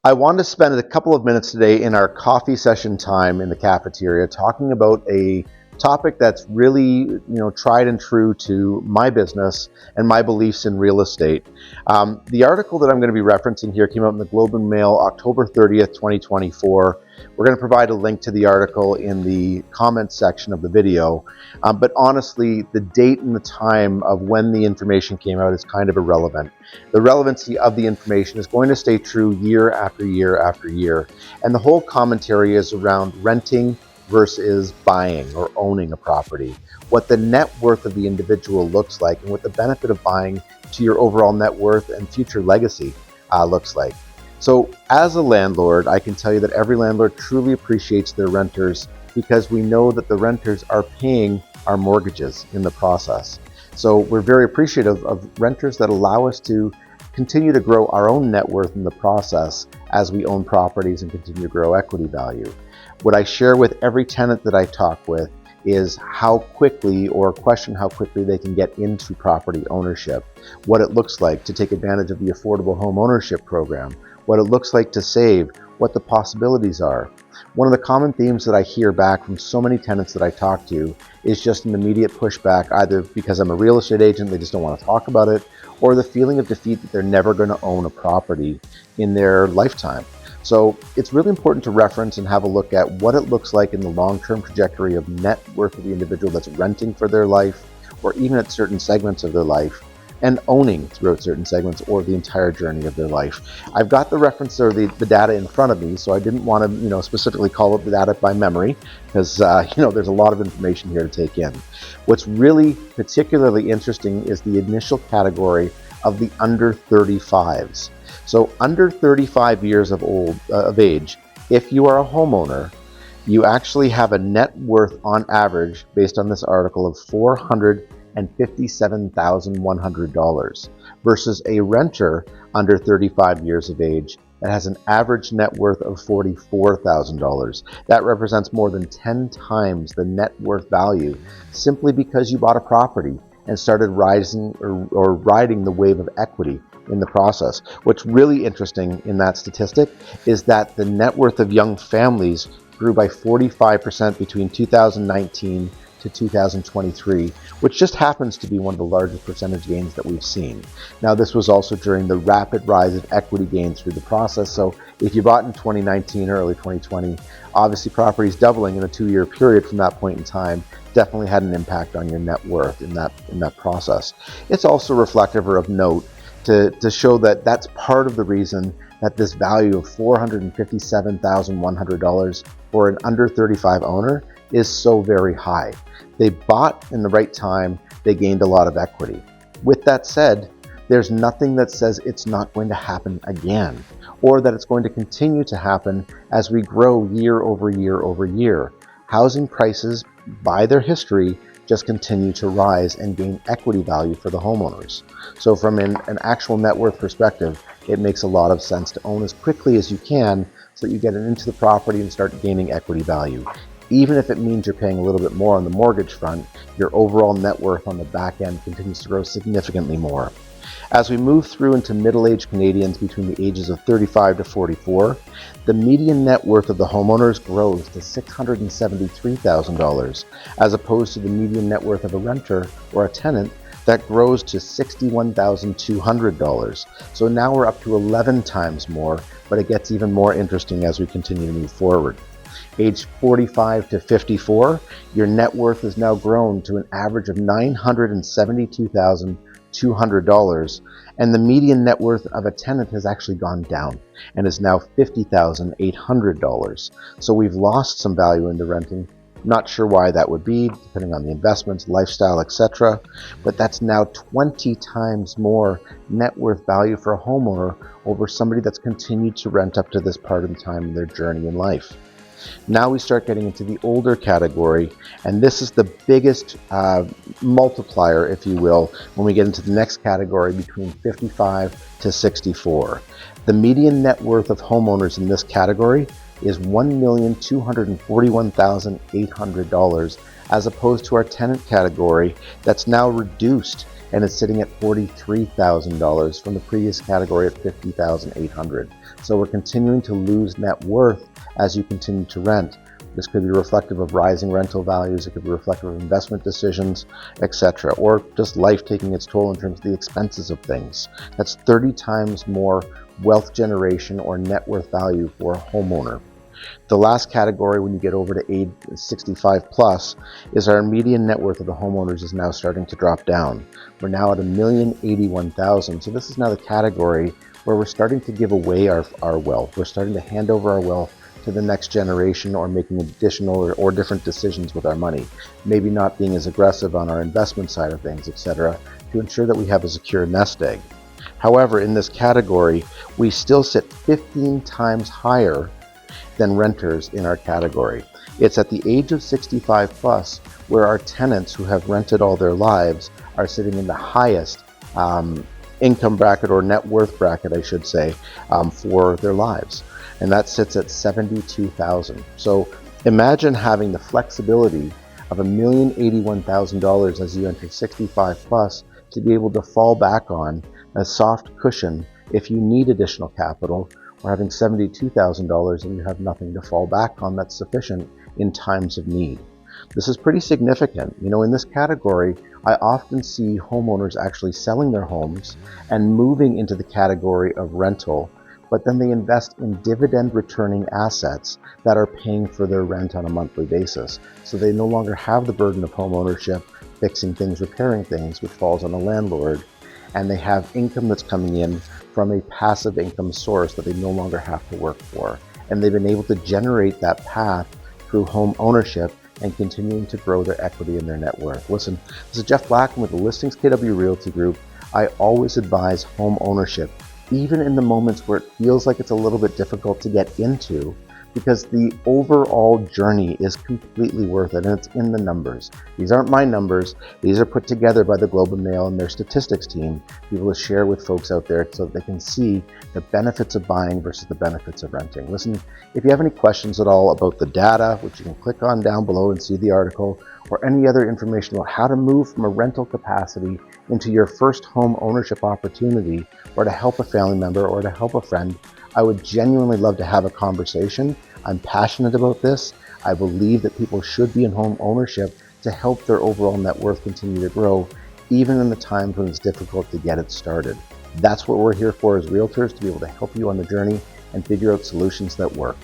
I wanted to spend a couple of minutes today in our coffee session time in the cafeteria talking about a topic that's really, tried and true to my business and my beliefs in real estate. The article that I'm going to be referencing here came out in the Globe and Mail October 30th, 2024. We're going to provide a link to the article in the comments section of the video. But honestly, the date and the time of when the information came out is kind of irrelevant. The relevancy of the information is going to stay true year after year after year. And the whole commentary is around renting versus buying or owning a property, what the net worth of the individual looks like, and what the benefit of buying to your overall net worth and future legacy looks like. So as a landlord, I can tell you that every landlord truly appreciates their renters because we know that the renters are paying our mortgages in the process. So we're very appreciative of renters that allow us to continue to grow our own net worth in the process as we own properties and continue to grow equity value. What I share with every tenant that I talk with is how quickly, or question how quickly, they can get into property ownership, what it looks like to take advantage of the affordable home ownership program, what it looks like to save, what the possibilities are. One of the common themes that I hear back from so many tenants that I talk to is just an immediate pushback, either because I'm a real estate agent, they just don't want to talk about it, or the feeling of defeat that they're never going to own a property in their lifetime. So it's really important to reference and have a look at what it looks like in the long-term trajectory of net worth of the individual that's renting for their life, or even at certain segments of their life, and owning throughout certain segments or the entire journey of their life. I've got the reference or the data in front of me, so I didn't want to specifically call up the data by memory because there's a lot of information here to take in. What's really particularly interesting is the initial category of the under 35s. So under 35 years of age, if you are a homeowner, you actually have a net worth on average, based on this article, of $457,100 versus a renter under 35 years of age that has an average net worth of $44,000. That represents more than 10 times the net worth value simply because you bought a property and started rising or riding the wave of equity in the process. What's really interesting in that statistic is that the net worth of young families grew by 45% between 2019 to 2023, which just happens to be one of the largest percentage gains that we've seen. Now, this was also during the rapid rise of equity gains through the process. So if you bought in 2019 or early 2020, obviously properties doubling in a 2-year period from that point in time definitely had an impact on your net worth in that process. It's also reflective or of note to show that that's part of the reason that this value of $457,100 for an under 35 owner is so very high. They bought in the right time, they gained a lot of equity. With that said, there's nothing that says it's not going to happen again, or that it's going to continue to happen as we grow year over year over year. Housing prices, by their history, just continue to rise and gain equity value for the homeowners. So from an actual net worth perspective, it makes a lot of sense to own as quickly as you can so that you get into the property and start gaining equity value. Even if it means you're paying a little bit more on the mortgage front, your overall net worth on the back end continues to grow significantly more. As we move through into middle-aged Canadians between the ages of 35 to 44, the median net worth of the homeowners grows to $673,000, as opposed to the median net worth of a renter or a tenant that grows to $61,200. So now we're up to 11 times more, but it gets even more interesting as we continue to move forward. Age 45 to 54, your net worth has now grown to an average of $972,200, and the median net worth of a tenant has actually gone down and is now $50,800. So we've lost some value into renting. Not sure why that would be, depending on the investments, lifestyle, etc. But that's now 20 times more net worth value for a homeowner over somebody that's continued to rent up to this part of the time in their journey in life. Now we start getting into the older category, and this is the biggest multiplier, if you will, when we get into the next category between 55 to 64. The median net worth of homeowners in this category is $1,241,800, as opposed to our tenant category that's now reduced and is sitting at $43,000 from the previous category at $50,800. So we're continuing to lose net worth as you continue to rent. This could be reflective of rising rental values, it could be reflective of investment decisions, etc., or just life taking its toll in terms of the expenses of things. That's 30 times more wealth generation or net worth value for a homeowner. The last category, when you get over to age 65 plus, is our median net worth of the homeowners is now starting to drop down. We're now at $1,081,000. So this is now the category where we're starting to give away our wealth. We're starting to hand over our wealth to the next generation, or making additional or different decisions with our money. Maybe not being as aggressive on our investment side of things, etc., to ensure that we have a secure nest egg. However, in this category, we still sit 15 times higher than renters in our category. It's at the age of 65 plus where our tenants who have rented all their lives are sitting in the highest income bracket, or net worth bracket, I should say, for their lives. And that sits at $72,000. So imagine having the flexibility of $1,081,000 as you enter 65 plus to be able to fall back on a soft cushion if you need additional capital, or having $72,000 and you have nothing to fall back on that's sufficient in times of need. This is pretty significant. In this category, I often see homeowners actually selling their homes and moving into the category of rental, but then they invest in dividend returning assets that are paying for their rent on a monthly basis. So they no longer have the burden of home ownership, fixing things, repairing things, which falls on the landlord, and they have income that's coming in from a passive income source that they no longer have to work for. And they've been able to generate that path through home ownership and continuing to grow their equity and their net worth. Listen, this is Jeff Blackham with the Listings KW Realty Group. I always advise home ownership, even in the moments where it feels like it's a little bit difficult to get into, because the overall journey is completely worth it, and it's in the numbers. These aren't my numbers. These are put together by the Globe and Mail and their statistics team, people to share with folks out there so that they can see the benefits of buying versus the benefits of renting. Listen, if you have any questions at all about the data, which you can click on down below and see the article, or any other information about how to move from a rental capacity into your first home ownership opportunity, or to help a family member or to help a friend, I would genuinely love to have a conversation. I'm passionate about this. I believe that people should be in home ownership to help their overall net worth continue to grow, even in the times when it's difficult to get it started. That's what we're here for as realtors, to be able to help you on the journey and figure out solutions that work.